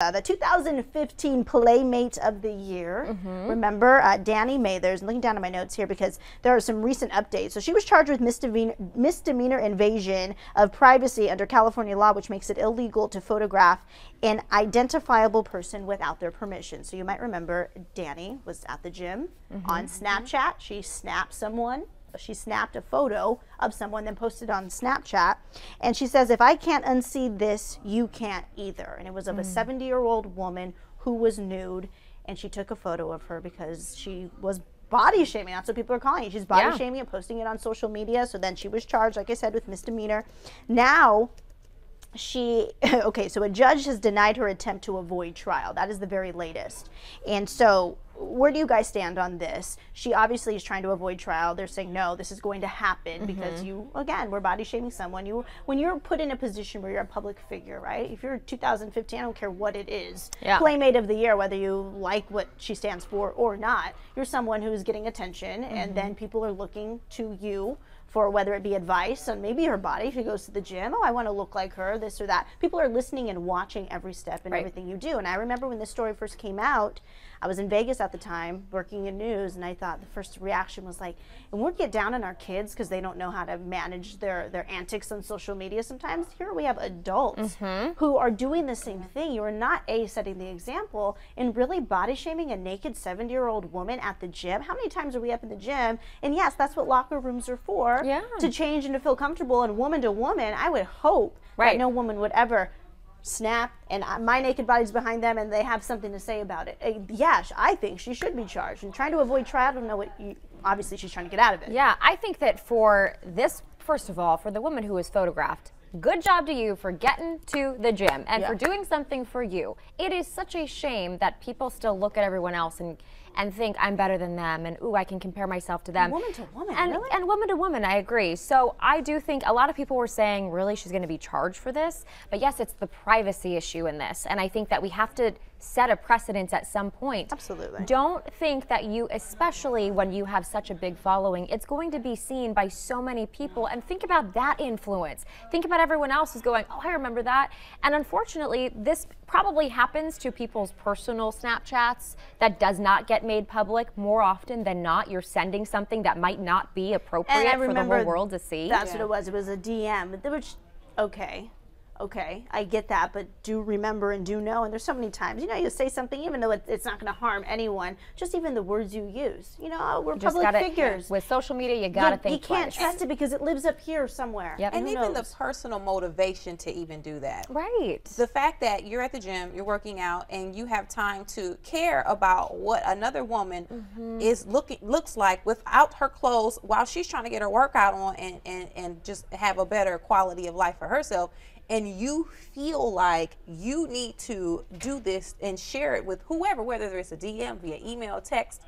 The 2015 Playmate of the Year. Remember, Danny Mathers. I'm looking down at my notes here because there are some recent updates. So she was charged with misdemeanor invasion of privacy under California law, which makes it illegal to photograph an identifiable person without their permission. So you might remember Danny was at the gym on Snapchat. She snapped someone. She snapped a photo of someone, then posted on Snapchat, and she says, if I can't unsee this, you can't either. And it was of a 70-year-old woman who was nude, and she took a photo of her because she was body shaming. That's what people are calling it. She's body shaming and posting it on social media. So then she was charged, like I said, with misdemeanor. Now okay, so a judge has denied her attempt to avoid trial. That is the very latest. And so where do you guys stand on this? She obviously is trying to avoid trial. They're saying, no, this is going to happen because you, again, we're body shaming someone. When you're put in a position where you're a public figure, right? If you're 2015, I don't care what it is. Playmate of the Year, whether you like what she stands for or not, you're someone who's getting attention, and then people are looking to you for whether it be advice on maybe her body. She goes to the gym, oh, I want to look like her, this or that. People are listening and watching every step and everything you do. And I remember when this story first came out, I was in Vegas at the time working in news, and I thought the first reaction was like, and we'll get down on our kids because they don't know how to manage their antics on social media sometimes. Here we have adults who are doing the same thing. You are not setting the example in really body shaming a naked 70-year-old woman at the gym. How many times are we up in the gym? And yes, that's what locker rooms are for, to change and to feel comfortable. And woman to woman, I would hope that no woman would ever snap and my naked body's behind them and they have something to say about it. Yes, I think she should be charged. And trying to avoid trial, I don't know what obviously she's trying to get out of it. Yeah, I think that for this, first of all, for the woman who was photographed, good job to you for getting to the gym and for doing something for you. It is such a shame that people still look at everyone else and think I'm better than them, and ooh, I can compare myself to them. Woman to woman, really? And woman to woman, I agree. So I do think a lot of people were saying, really, she's going to be charged for this? But yes, it's the privacy issue in this, and I think that we have to set a precedence at some point. Absolutely. Don't think that you, especially when you have such a big following, it's going to be seen by so many people, and think about that influence. Think about everyone else who's going, oh, I remember that. And unfortunately, this probably happens to people's personal Snapchats that does not get made public more often than not. You're sending something that might not be appropriate for the whole world to see. That's what it was. It was a DM, which, okay, I get that, but do remember and do know, and there's so many times, you know, you say something, even though it's not going to harm anyone, just even the words you use. You know, we're public figures. With social media, you got to think twice. You can't trust it because it lives up here somewhere. And even the personal motivation to even do that. Right. The fact that you're at the gym, you're working out, and you have time to care about what another woman looks like without her clothes while she's trying to get her workout on and just have a better quality of life for herself. And you feel like you need to do this and share it with whoever, whether it's a DM, via email, text.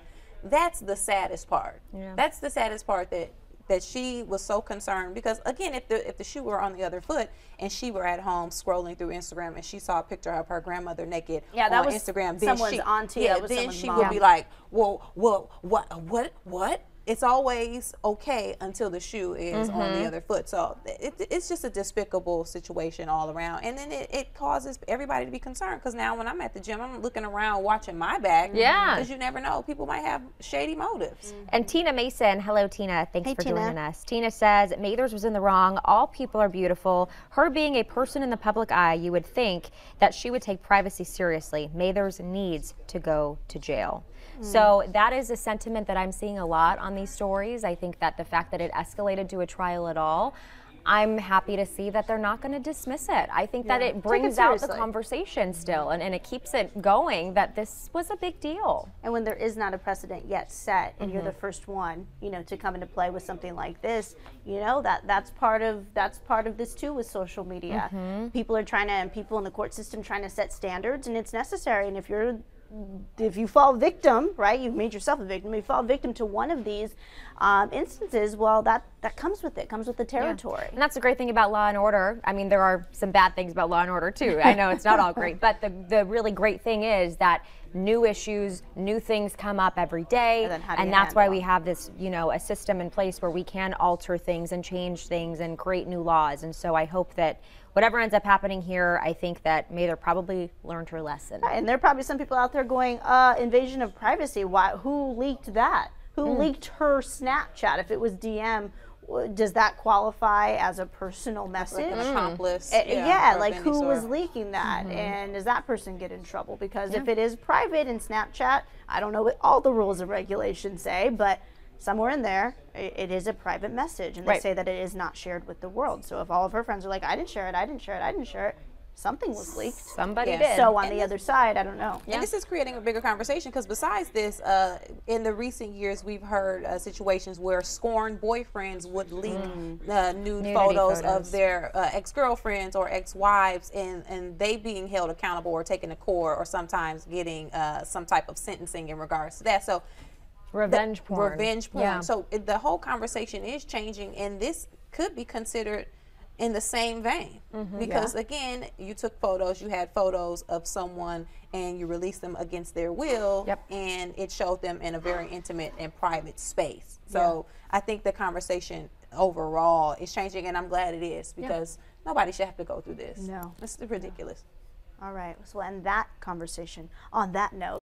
That's the saddest part. That's the saddest part, that she was so concerned, because again, if the shoe were on the other foot and she were at home scrolling through Instagram and she saw a picture of her grandmother naked on Instagram, then someone's auntie, then she would be like, well, what? It's always okay until the shoe is on the other foot. So it's just a despicable situation all around. And then it causes everybody to be concerned, because now when I'm at the gym, I'm looking around watching my back. Because you never know. People might have shady motives. And Tina Mason, hello Tina, thanks for joining us. Tina says, Mathers was in the wrong. All people are beautiful. Her being a person in the public eye, you would think that she would take privacy seriously. Mathers needs to go to jail. So that is a sentiment that I'm seeing a lot on these stories. I think that the fact that it escalated to a trial at all, I'm happy to see that they're not going to dismiss it. I think that it brings out the conversation still, and it keeps it going, that this was a big deal. And when there is not a precedent yet set, and you're the first one, you know, to come into play with something like this, you know, that's part of this too with social media. People are and people in the court system trying to set standards, and it's necessary. And if you fall victim, right, you've made yourself a victim, if you fall victim to one of these instances, well, that comes with it, comes with the territory. And that's the great thing about Law and Order. I mean, there are some bad things about Law and Order too. I know it's not all great, but the really great thing is that new issues, new things come up every day, and that's why we have this, you know, a system in place where we can alter things and change things and create new laws. And so I hope that whatever ends up happening here, I think that Mather probably learned her lesson. Right, and there are probably some people out there going, invasion of privacy. Why? Who leaked that? Who leaked her Snapchat? If it was DM, does that qualify as a personal message? Like an accomplice. Yeah, like who was leaking that? And does that person get in trouble? Because if it is private in Snapchat, I don't know what all the rules and regulations say, but somewhere in there, it is a private message. And they say that it is not shared with the world. So if all of her friends are like, I didn't share it, I didn't share it, I didn't share it, something was leaked. Somebody did. So on the other side, I don't know. And this is creating a bigger conversation because besides this, in the recent years, we've heard situations where scorned boyfriends would leak nude photos of their ex-girlfriends or ex-wives, and they being held accountable or taken to court or sometimes getting some type of sentencing in regards to that. So revenge porn. Revenge porn. Yeah. So the whole conversation is changing, and this could be considered in the same vein because again, you took photos, you had photos of someone and you released them against their will, and it showed them in a very intimate and private space. So I think the conversation overall is changing, and I'm glad it is because nobody should have to go through this. No. It's ridiculous. All right, so we'll end that conversation on that note.